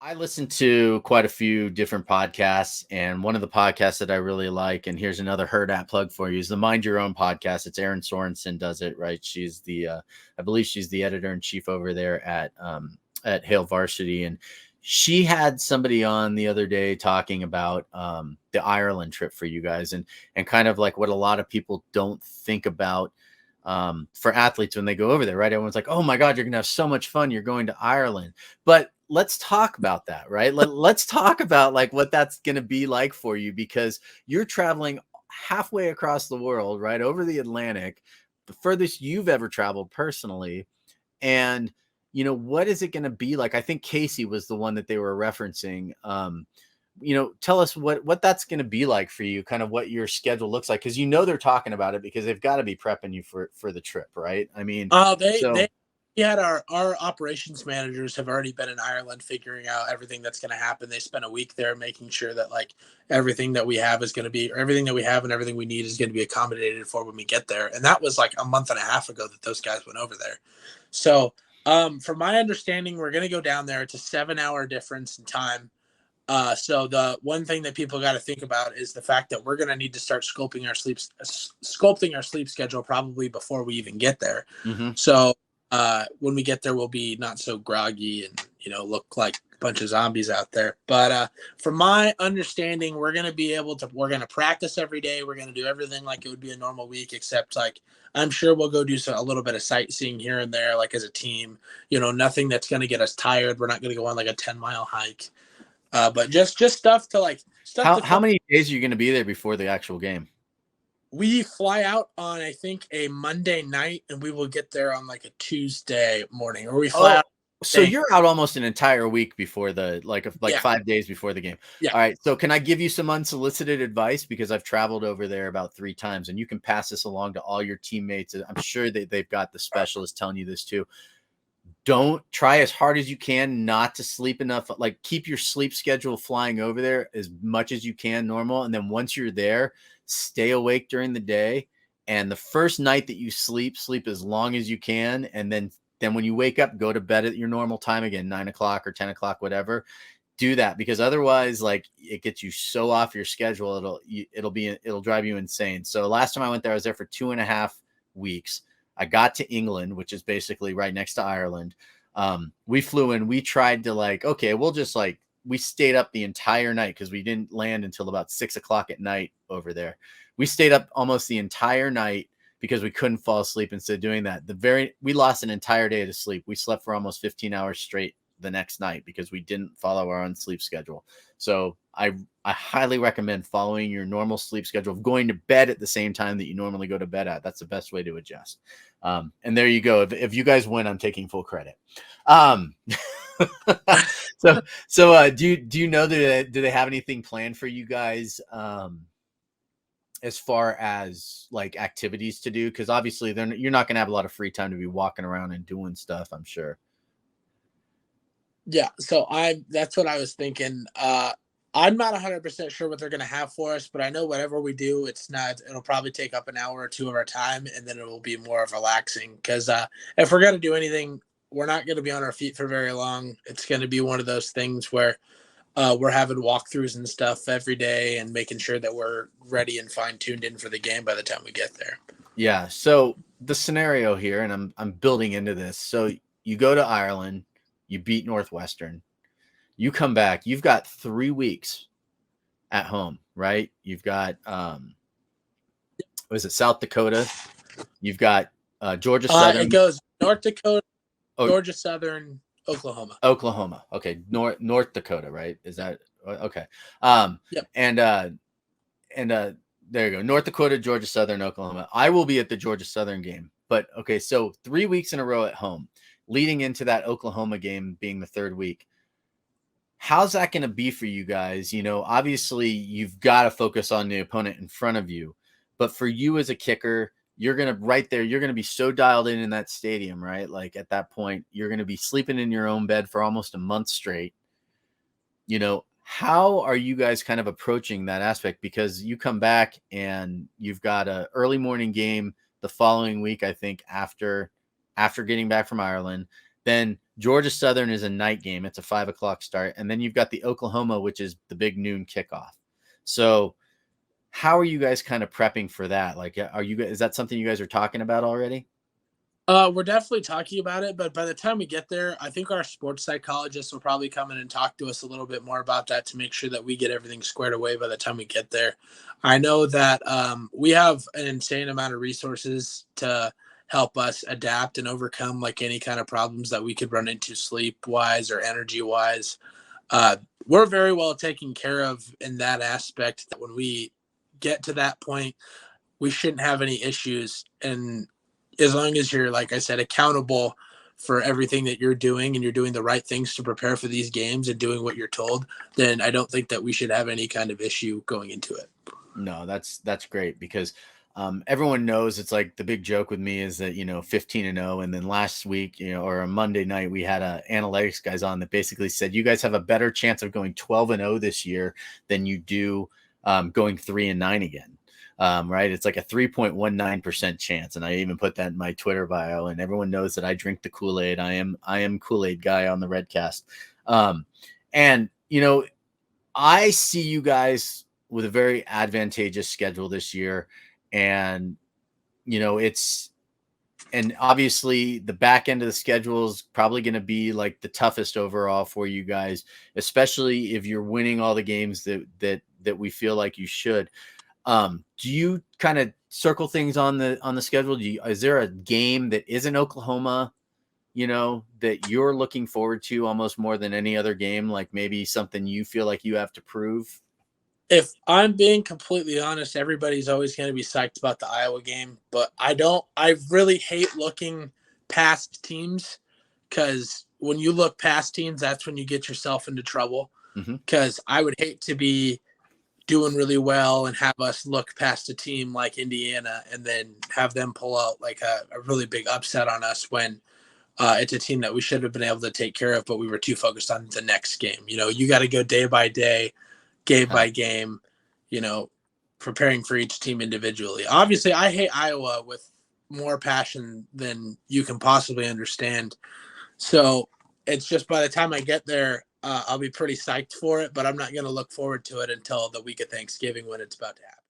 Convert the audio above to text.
I listen to quite a few different podcasts, and one of the podcasts that I really like, and here's another Herd App plug for you, is the Mind Your Own podcast. It's Erin Sorensen does it, right? She's I believe she's the editor in chief over there at Hale Varsity, and she had somebody on the other day talking about the Ireland trip for you guys, and kind of like what a lot of people don't think about for athletes when they go over there, right? Everyone's like, oh my God, you're going to have so much fun. You're going to Ireland. But let's talk about that, right? Let's talk about like what that's going to be like for you, because you're traveling halfway across the world, right? Over the Atlantic, the furthest you've ever traveled personally. And, what is it going to be like? I think Casey was the one that they were referencing. Tell us what that's going to be like for you, kind of what your schedule looks like, because they're talking about it because they've got to be prepping you for the trip, right? I mean, They had our operations managers have already been in Ireland figuring out everything that's going to happen. They spent a week there making sure that like everything that we have is going to be, or everything that we have and everything we need is going to be accommodated for when we get there. And that was like a month and a half ago that those guys went over there. So, from my understanding, we're going to go down there. It's a 7-hour difference in time. So the one thing that people got to think about is the fact that we're going to need to start sculpting our sleep schedule probably before we even get there. mm-hmm. So when we get there, we'll be not so groggy and look like a bunch of zombies out there. But from my understanding, we're going to practice every day. We're going to do everything like it would be a normal week, except like I'm sure we'll go do a little bit of sightseeing here and there, like as a team. Nothing that's going to get us tired. We're not going to go on like a 10-mile hike. But just stuff to like How many days are you going to be there before the actual game? We fly out on I think a Monday night, and we will get there on like a Tuesday morning, or we fly out. So you're out almost an entire week before the Yeah. 5 days before the game. Yeah. All right. So can I give you some unsolicited advice, because I've traveled over there about 3 times, and you can pass this along to all your teammates. I'm sure they've got the specialists telling you this too. Don't try as hard as you can not to sleep enough. Like, keep your sleep schedule flying over there as much as you can normal. And then once you're there, stay awake during the day. And the first night that you sleep as long as you can. And then when you wake up, go to bed at your normal time again, 9 o'clock or 10 o'clock, whatever. Do that, because otherwise, like, it gets you so off your schedule. It'll drive you insane. So last time I went there, I was there for 2.5 weeks. I got to England, which is basically right next to Ireland. We flew in. We tried to we stayed up the entire night because we didn't land until about 6 o'clock at night over there. We stayed up almost the entire night because we couldn't fall asleep. Instead of doing that, we lost an entire day to sleep. We slept for almost 15 hours straight the next night because we didn't follow our own sleep schedule. So I highly recommend following your normal sleep schedule of going to bed at the same time that you normally go to bed at. That's the best way to adjust. And there you go. If you guys win, I'm taking full credit. So do you know that do they have anything planned for you guys as far as like activities to do? Because obviously you're not going to have a lot of free time to be walking around and doing stuff, I'm sure. Yeah, so that's what I was thinking. I'm not 100% sure what they're going to have for us, but I know whatever we do, it'll probably take up an hour or two of our time, and then it will be more of relaxing. Because if we're going to do anything, we're not going to be on our feet for very long. It's going to be one of those things where we're having walkthroughs and stuff every day and making sure that we're ready and fine-tuned in for the game by the time we get there. Yeah, so the scenario here, and I'm building into this. So you go to Ireland, you beat Northwestern, you come back, you've got 3 weeks at home, right? You've got was it South Dakota? You've got Georgia Southern. It goes North Dakota, Georgia Southern, Oklahoma. Okay, North Dakota, right? Is that okay? Yep. And there you go. North Dakota, Georgia Southern, Oklahoma. I will be at the Georgia Southern game. But okay, so 3 weeks in a row at home, leading into that Oklahoma game being the 3rd week. How's that going to be for you guys? Obviously you've got to focus on the opponent in front of you, but for you as a kicker, you're going to be so dialed in that stadium, right? Like at that point, you're going to be sleeping in your own bed for almost a month straight. How are you guys kind of approaching that aspect? Because you come back and you've got a early morning game the following week, I think, after getting back from Ireland. Then Georgia Southern is a night game. It's a 5 o'clock start. And then you've got the Oklahoma, which is the big noon kickoff. So how are you guys kind of prepping for that? Like, is that something you guys are talking about already? We're definitely talking about it, but by the time we get there, I think our sports psychologist will probably come in and talk to us a little bit more about that to make sure that we get everything squared away by the time we get there. I know that we have an insane amount of resources to help us adapt and overcome like any kind of problems that we could run into sleep wise or energy wise. We're very well taken care of in that aspect that when we get to that point, we shouldn't have any issues. And as long as you're, like I said, accountable for everything that you're doing and you're doing the right things to prepare for these games and doing what you're told, then I don't think that we should have any kind of issue going into it. No, that's great because everyone knows it's like the big joke with me is that 15-0, and then last week or a Monday night we had analytics guys on that basically said you guys have a better chance of going 12-0 this year than you do going 3-9 again. Right? It's like a 3.19% chance, and I even put that in my Twitter bio. And everyone knows that I drink the Kool-Aid. I am Kool-Aid guy on the Redcast, and I see you guys with a very advantageous schedule this year. And, and obviously the back end of the schedule is probably going to be like the toughest overall for you guys, especially if you're winning all the games that we feel like you should. Do you kind of circle things on the schedule? Is there a game that isn't Oklahoma, that you're looking forward to almost more than any other game? Like maybe something you feel like you have to prove? If I'm being completely honest, everybody's always going to be psyched about the Iowa game, but I really hate looking past teams because when you look past teams, that's when you get yourself into trouble. Because I would hate to be doing really well and have us look past a team like Indiana and then have them pull out like a really big upset on us when it's a team that we should have been able to take care of, but we were too focused on the next game. You got to go day by day, game by game, preparing for each team individually. Obviously, I hate Iowa with more passion than you can possibly understand. So it's just by the time I get there, I'll be pretty psyched for it, but I'm not going to look forward to it until the week of Thanksgiving when it's about to happen.